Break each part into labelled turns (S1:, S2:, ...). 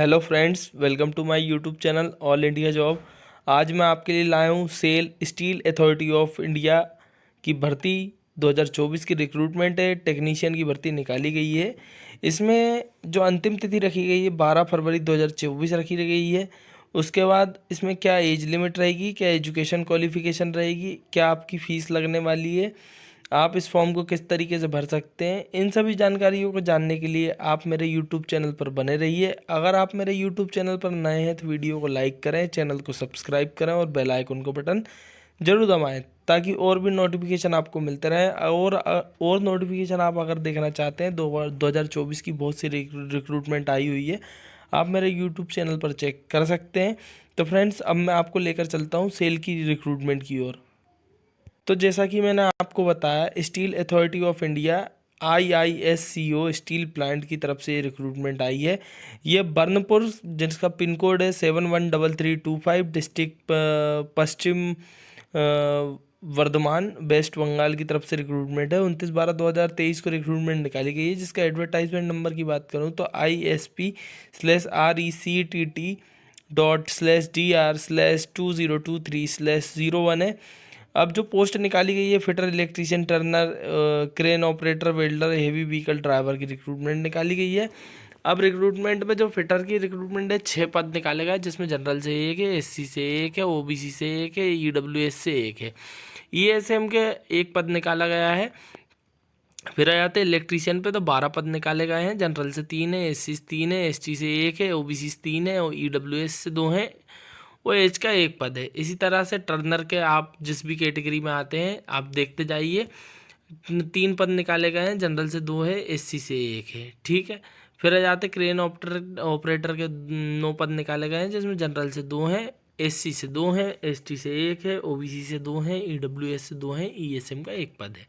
S1: Hello friends, welcome to my YouTube channel all India job. आज मैं आपके लिए लाया हूँ SAIL steel authority of India की भर्ती 2024 की रिक्रूटमेंट है। टेक्नीशियन की भर्ती निकाली गई है। इसमें जो अंतिम तिथि रखी गई है 12 फरवरी 2024 रखी गई है। उसके बाद इसमें क्या एज लिमिट रहेगी, क्या एजुकेशन क्वालिफिकेशन रहेगी, क्या आपकी फ़ीस लगने वाली है, आप इस फॉर्म को किस तरीके से भर सकते हैं, इन सभी जानकारियों को जानने के लिए आप मेरे यूट्यूब चैनल पर बने रहिए। अगर आप मेरे यूट्यूब चैनल पर नए हैं तो वीडियो को लाइक करें, चैनल को सब्सक्राइब करें और बेल आइकन को बटन जरूर दबाएं ताकि और भी नोटिफिकेशन आपको मिलते रहें। और नोटिफिकेशन आप अगर देखना चाहते हैं 2024 की बहुत सी रिक्रूटमेंट आई हुई है, आप मेरे यूट्यूब चैनल पर चेक कर सकते हैं। तो फ्रेंड्स, अब मैं आपको लेकर चलता हूँ सेल की रिक्रूटमेंट की ओर। तो जैसा कि मैंने आपको बताया, steel authority of India IISCO steel plant की तरफ से रिक्रूटमेंट आई है। ये बर्नपुर, जिसका पिन कोड है 713325, डिस्ट्रिक्ट पश्चिम वर्धमान, वेस्ट बंगाल की तरफ से रिक्रूटमेंट है। 29/12/2023 को रिक्रूटमेंट निकाली गई है। जिसका एडवर्टाइजमेंट नंबर की बात करूँ तो ISP/RECTT./DR/2023/01 है। अब जो पोस्ट निकाली गई है, fitter, electrician, Turner, crane operator, welder, heavy vehicle driver की रिक्रूटमेंट निकाली गई है। अब रिक्रूटमेंट में जो फिटर की रिक्रूटमेंट है 6 पद निकाले गए, जिसमें जनरल से एक है, SC से एक है, OBC से एक है, EWS से एक है, ESM के एक पद निकाला गया है। फिर आ जाते हैं इलेक्ट्रीशियन पे, तो 12 पद निकाले गए हैं। जनरल से 3 है, SC से 3 है, ST से एक है, OBC से 3 है और EWS से 2 है। वो एज का एक पद है। इसी तरह से टर्नर के आप जिस भी कैटेगरी में आते हैं आप देखते जाइए, 3 पद निकाले गए हैं। जनरल से 2 है, SC से एक है। ठीक है। फिर आ जाते क्रेन ऑपरेटर के 9 पद निकाले गए हैं, जिसमें जनरल से 2 हैं, SC से 2 हैं, ST से एक है, OBC से 2 हैं, EWS से 2 हैं, ESM का एक पद है।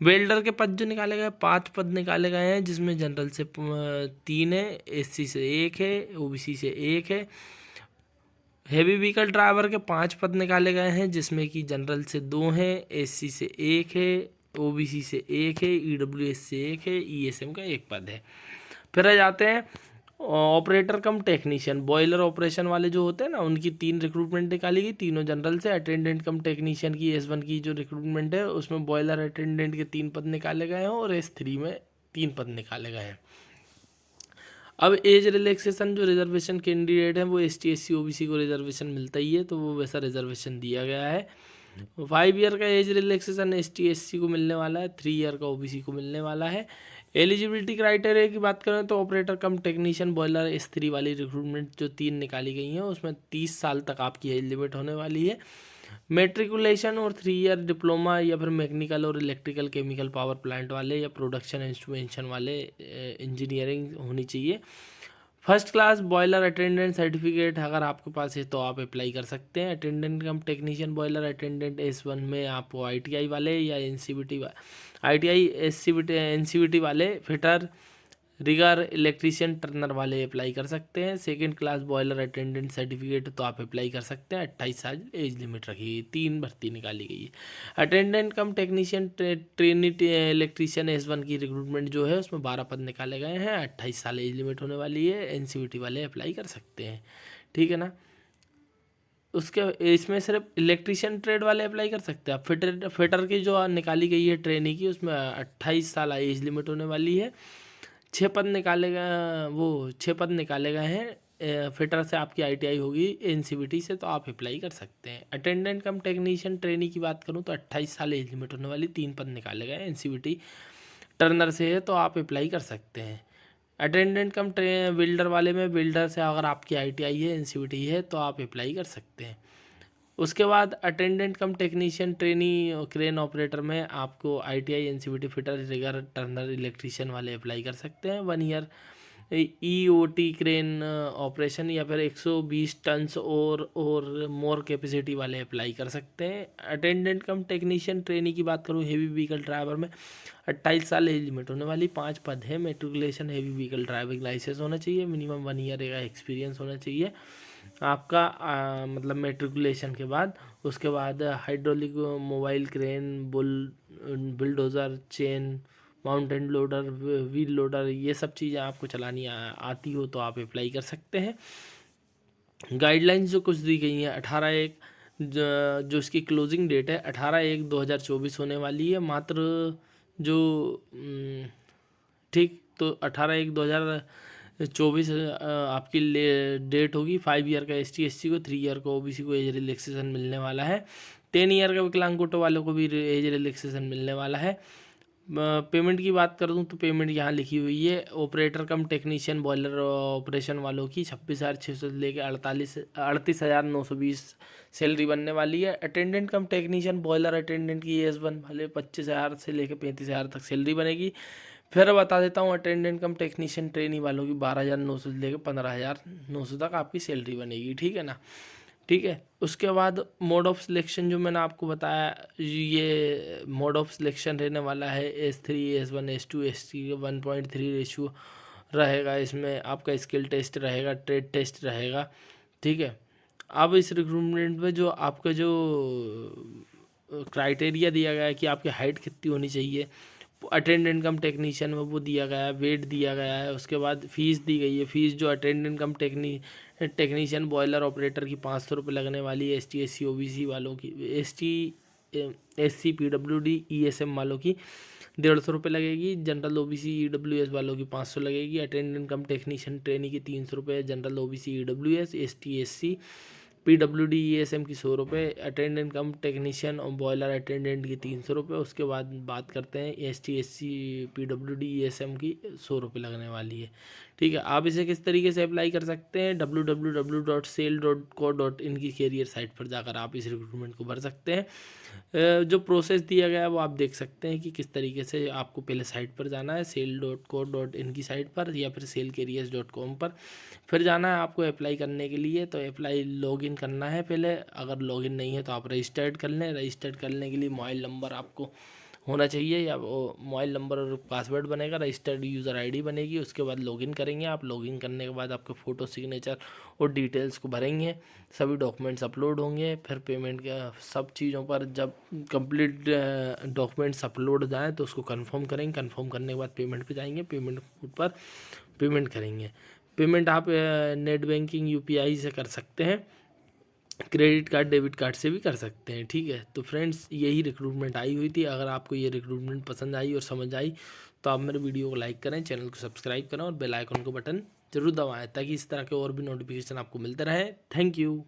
S1: वेल्डर के पद जो निकाले गए, 5 पद निकाले गए हैं, जिसमें जनरल से 3 है, SC से एक है, OBC से एक है। हेवी व्हीकल ड्राइवर के 5 पद निकाले गए हैं, जिसमें कि जनरल से 2 हैं, SC से एक है, OBC से एक है, EWS से एक है, ESM का एक पद है। फिर आ जाते हैं ऑपरेटर कम टेक्नीशियन, बॉयलर ऑपरेशन वाले जो होते हैं ना, उनकी 3 रिक्रूटमेंट निकाली गई, तीनों जनरल से। अटेंडेंट कम टेक्नीशियन की S1 की जो रिक्रूटमेंट है, उसमें बॉयलर अटेंडेंट के 3 पद निकाले गए हैं और S3 में 3 पद निकाले गए हैं। अब एज रिलैक्सेशन, जो रिजर्वेशन कैंडिडेट है वो ST SC OBC को रिजर्वेशन मिलता ही है, तो वो वैसा रिजर्वेशन दिया गया है। 5 ईयर का एज रिलैक्सेशन ST SC को मिलने वाला है, 3 ईयर का OBC को मिलने वाला है। एलिजिबिलिटी क्राइटेरिया की बात करें तो ऑपरेटर कम टेक्नीशियन बॉयलर S3 वाली रिक्रूटमेंट जो 3 निकाली गई हैं, उसमें 30 साल तक आपकी एज लिमिट होने वाली है। मेट्रिकुलेशन और 3 ईयर डिप्लोमा या फिर मैकेनिकल और इलेक्ट्रिकल केमिकल पावर प्लांट वाले या प्रोडक्शन इंस्ट्रूमेंटेशन वाले इंजीनियरिंग होनी चाहिए। First class boiler attendant certificate अगर आपके पास है तो आप अप्लाई कर सकते हैं। Attendant cum technician boiler attendant S1 में आपको ITI वाले या NCVT ITI SCVT NCVT वाले, फिटर, रिगर, इलेक्ट्रीशियन, टर्नर वाले अप्लाई कर सकते हैं। Second class boiler attendant certificate तो आप अप्लाई कर सकते हैं। 28 साल एज लिमिट रखी गई, 3 भर्ती निकाली गई है। अटेंडेंट कम टेक्नीशियन ट्रेनिटी इलेक्ट्रीशियन S1 की रिक्रूटमेंट जो है उसमें 12 पद निकाले गए हैं। 28 साल एज लिमिट होने वाली है। NCVT वाले अप्लाई कर सकते हैं। ठीक है ना। उसके इसमें सिर्फ इलेक्ट्रीशियन ट्रेड वाले अप्लाई कर सकते हैं। फिटर की जो निकाली गई है ट्रेनी की, उसमें 28 साल एज लिमिट होने वाली है। 6 पद निकाले गए, वो 6 पद निकाले गए हैं। फिटर से आपकी ITI होगी, NCVT से तो आप अप्लाई कर सकते हैं। अटेंडेंट कम टेक्नीशियन ट्रेनी की बात करूँ तो 28 साल एज लिमिट होने वाली, 3 पद निकाले गए। NCVT टर्नर से है तो आप अप्लाई कर सकते हैं। अटेंडेंट कम बिल्डर वाले में, बिल्डर से अगर आपकी ITI है, NCVT है तो आप अप्लाई कर सकते हैं। उसके बाद attendant cum technician trainee crane operator में आपको ITI NCVT fitter, rigger, turner, electrician वाले अप्लाई कर सकते हैं। 1 ईयर EOT क्रेन ऑपरेशन या फिर 120 टन्स और मोर कैपेसिटी वाले अप्लाई कर सकते हैं। अटेंडेंट कम टेक्नीशियन ट्रेनी की बात करूँ हेवी व्हीकल ड्राइवर में, 28 साल एज लिमिट होने वाली, 5 पद है। Matriculation heavy vehicle driving licence होना चाहिए, मिनिमम 1 ईयर का एक्सपीरियंस होना चाहिए आपका, मतलब मेट्रिकुलेशन के बाद। उसके बाद hydraulic mobile crane, bulldozer, chain mountain loader, wheel loader, ये सब चीज़ें आपको चलानी आती हो तो आप अप्लाई कर सकते हैं। गाइडलाइंस जो कुछ दी गई हैं 18/1 जो इसकी क्लोजिंग डेट है 18/1/2024 होने वाली है। मात्र जो ठीक तो 18/1/2024 आपकी डेट होगी। 5 ईयर का ST/SC को, 3 ईयर को OBC को एज रिलैक्सेशन मिलने वाला है। 10 ईयर का विकलांग कोटा वालों को भी एज रिलैक्सेशन मिलने वाला है। पेमेंट की बात कर दूं तो पेमेंट यहाँ लिखी हुई है। ऑपरेटर कम टेक्नीशियन बॉयलर ऑपरेशन वालों की 26,600 से लेकर 38,920 सैलरी बनने वाली है। Attendant cum technician boiler attendant की AS1 वाले 25,000 से लेकर 35,000 तक सैलरी बनेगी। फिर बता देता हूँ अटेंडेंट कम टेक्नीशियन ट्रेनी वालों की 12,900 से लेकर 15,900 तक आपकी सैलरी बनेगी, ठीक है ना। ठीक है, उसके बाद मोड ऑफ सिलेक्शन जो मैंने आपको बताया, ये मोड ऑफ सिलेक्शन रहने वाला है S3 S1 S2 S3 1.3 ratio रहेगा। इसमें आपका स्किल टेस्ट रहेगा, ट्रेड टेस्ट रहेगा, ठीक है। अब इस रिक्रूटमेंट में जो आपका जो क्राइटेरिया दिया गया है कि आपकी हाइट कितनी होनी चाहिए, अटेंडेंट कम टेक्नीशियन में वो दिया गया है, वेट दिया गया है। उसके बाद फीस दी गई है। फीस जो attendant cum technician boiler operator की 500 रुपये लगने वाली है। ST/SC OBC वालों की, ST/SC PWD ESM वालों की 150 रुपये लगेगी। जनरल OBC EWS वालों की 500 लगेगी। अटेंडेंट कम टेक्नीशियन ट्रेनी की 300 रुपये। General OBC EWS ST/SC PWD ESM की 100 रुपये। अटेंडेंट कम टेक्नीशियन और बॉयलर अटेंडेंट की 300 रुपये। उसके बाद बात करते हैं ST/SC PWD ESM की 100 रुपये लगने वाली है, ठीक है। आप इसे किस तरीके से अप्लाई कर सकते हैं, www.sale.co.in की कैरियर साइट पर जाकर आप इस रिक्रूटमेंट को भर सकते हैं। जो प्रोसेस दिया गया है वो आप देख सकते हैं कि किस तरीके से आपको पहले साइट पर जाना है, sale.co.in की साइट पर या फिर salecareers.com पर फिर जाना है आपको अप्लाई करने के लिए। तो अप्लाई लॉगिन करना है पहले। अगर लॉगिन नहीं है तो आप रजिस्टर्ड कर लें। रजिस्टर्ड करने के लिए मोबाइल नंबर आपको होना चाहिए, या वो मोबाइल नंबर और पासवर्ड बनेगा, रजिस्टर्ड यूज़र आईडी बनेगी। उसके बाद लॉगिन करेंगे आप। लॉगिन करने के बाद आपके फ़ोटो, सिग्नेचर और डिटेल्स को भरेंगे। सभी डॉक्यूमेंट्स अपलोड होंगे। फिर पेमेंट का सब चीज़ों पर जब कंप्लीट डॉक्यूमेंट्स अपलोड हो जाएँ तो उसको कंफर्म करेंगे। कंफर्म करने के बाद पेमेंट पे जाएंगे। पेमेंट पर पेमेंट करेंगे। पेमेंट आप नेट बैंकिंग UPI से कर सकते हैं, क्रेडिट कार्ड डेबिट कार्ड से भी कर सकते हैं, ठीक है। तो फ्रेंड्स यही रिक्रूटमेंट आई हुई थी। अगर आपको ये रिक्रूटमेंट पसंद आई और समझ आई तो आप मेरे वीडियो को लाइक करें, चैनल को सब्सक्राइब करें और बेल आइकन को बटन जरूर दबाएं ताकि इस तरह के और भी नोटिफिकेशन आपको मिलते रहे। Thank you.